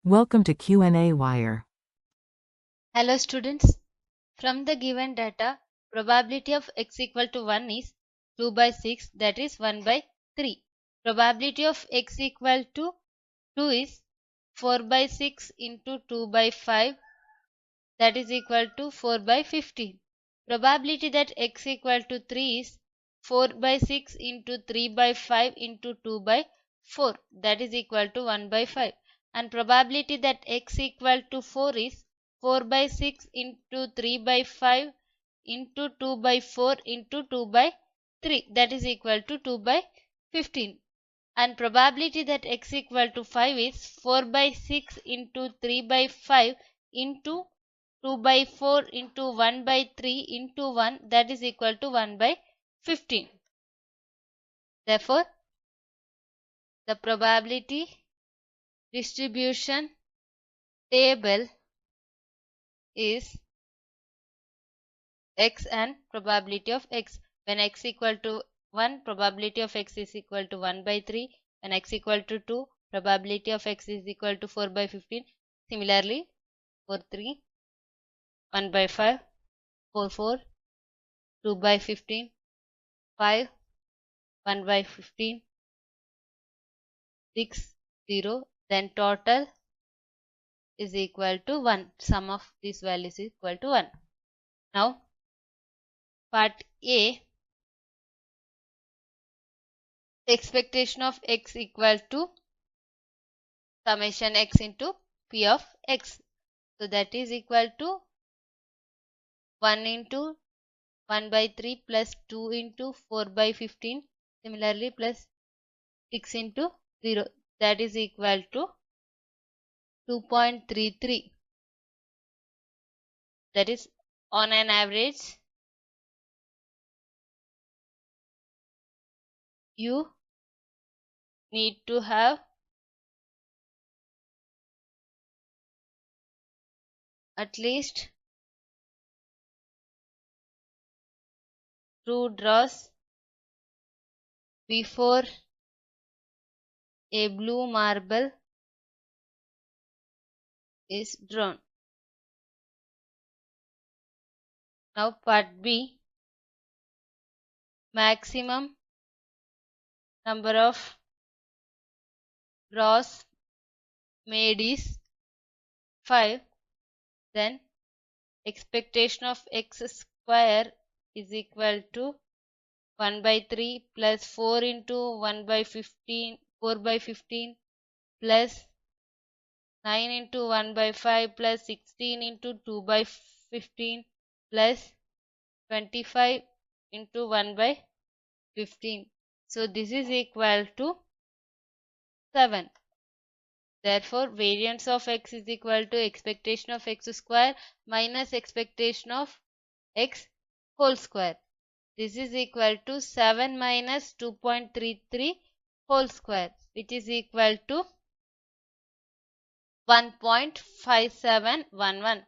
Welcome to qnawire. Hello students, from the given data, probability of x equal to 1 is 2 by 6, that is 1 by 3. Probability of x equal to 2 is 4 by 6 into 2 by 5, that is equal to 4 by 15. Probability that x equal to 3 is 4 by 6 into 3 by 5 into 2 by 4, that is equal to 1 by 5. And probability that x equal to 4 is 4 by 6 into 3 by 5 into 2 by 4 into 2 by 3, that is equal to 2 by 15. And probability that x equal to 5 is 4 by 6 into 3 by 5 into 2 by 4 into 1 by 3 into 1, that is equal to 1 by 15. Therefore, the probability distribution table is x and probability of x. When x equal to 1, probability of x is equal to 1 by 3. When x equal to 2, probability of x is equal to 4 by 15. Similarly, for 3, 1 by 5, 4, 2 by 15, 5, 1 by 15, 6, 0. Then total is equal to 1. Sum of these values is equal to 1. Now, part A, expectation of x equal to summation x into p of x. So that is equal to 1 into 1 by 3 plus 2 into 4 by 15. Similarly, plus 6 into 0. That is equal to 2.33. That is on an average, you need to have at least 2 draws before a blue marble is drawn. Now part B, maximum number of draws made is 5. Then expectation of x square is equal to 1 by 3 plus 4 into 1 by 15, 4 by 15 plus 9 into 1 by 5 plus 16 into 2 by 15 plus 25 into 1 by 15. So this is equal to 7. Therefore, variance of x is equal to expectation of x square minus expectation of x whole square. This is equal to 7 minus 2.33 whole square, which is equal to 1.5711.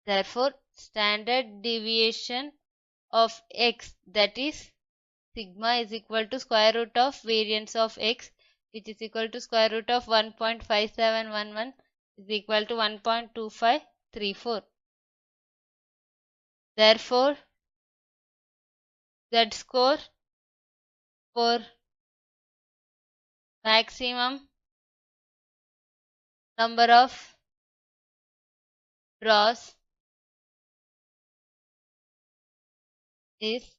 Therefore, standard deviation of x, that is sigma, is equal to square root of variance of x, which is equal to square root of 1.5711 is equal to 1.2534. Therefore, Z score for maximum number of draws is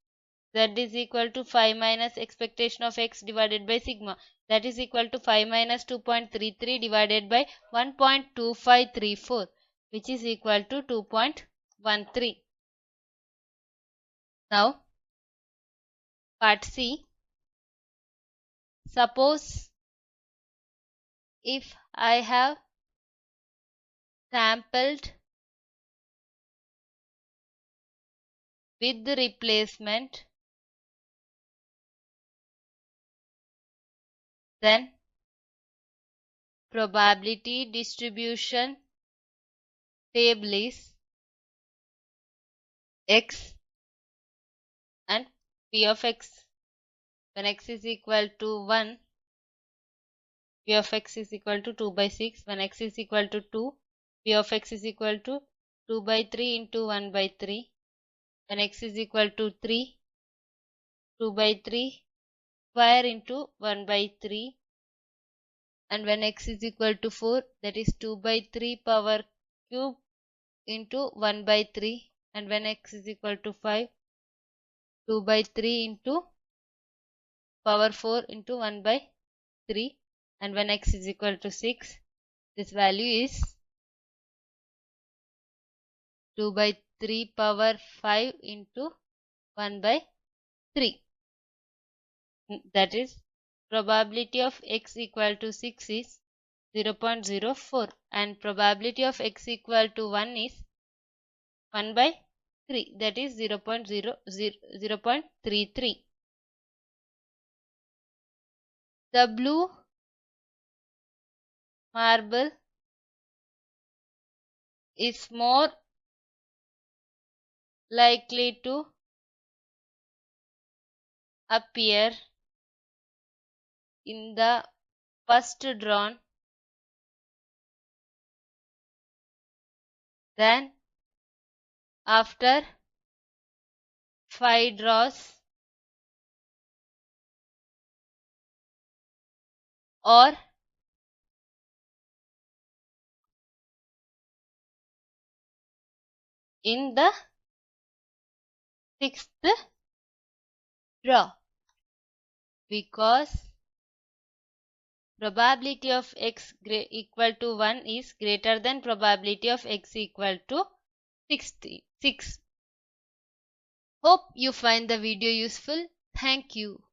Z is equal to 5 minus expectation of x divided by sigma, that is equal to 5 minus 2.33 divided by 1.2534, which is equal to 2.13. Now, part C. Suppose if I have sampled with the replacement, then probability distribution table is x and p of x. When x is equal to 1, P of x is equal to 2 by 6. When x is equal to 2, P of x is equal to 2 by 3 into 1 by 3. When x is equal to 3, 2 by 3 square into 1 by 3. And when x is equal to 4, that is 2 by 3 power cube into 1 by 3. And when x is equal to 5, 2 by 3 into power 4 into 1 by 3. And when x is equal to 6, this value is 2 by 3 power 5 into 1 by 3. That is, probability of x equal to 6 is 0.04 and probability of x equal to 1 is 1 by 3, that is 0.33. The blue marble is more likely to appear in the first drawn than after 5 draws, or in the 6th draw, because probability of x equal to 1 is greater than probability of x equal to 6. Hope you find the video useful. Thank you.